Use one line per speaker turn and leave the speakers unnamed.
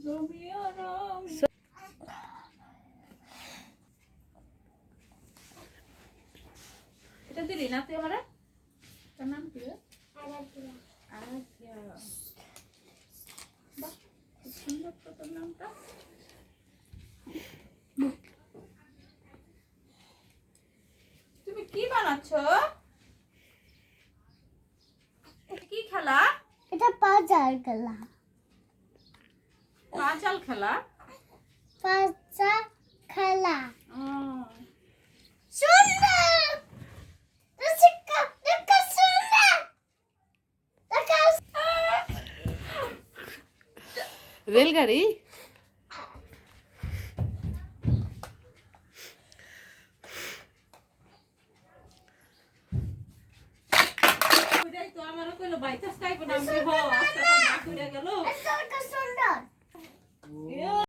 Romeo Romeo এটা দিলি না তুই আমারে তোর নাম কি রে আরাধ্যা আরাধ্যা বাহ কি সুন্দর তো তোর নামটা তুমি কি বানাচ্ছো কি খেলা
এটা পাজার খেলা
পাঁচাল খেলা
পাজা খেলা
ও
সুন্দর রসিকা দেখা সুন্দর দেখা
রেলগাড়ি
ওইটাই তো আমারও কইলো বাইতাস কাই কোন আমি হ আস্তে আস্তে না কইরা গেল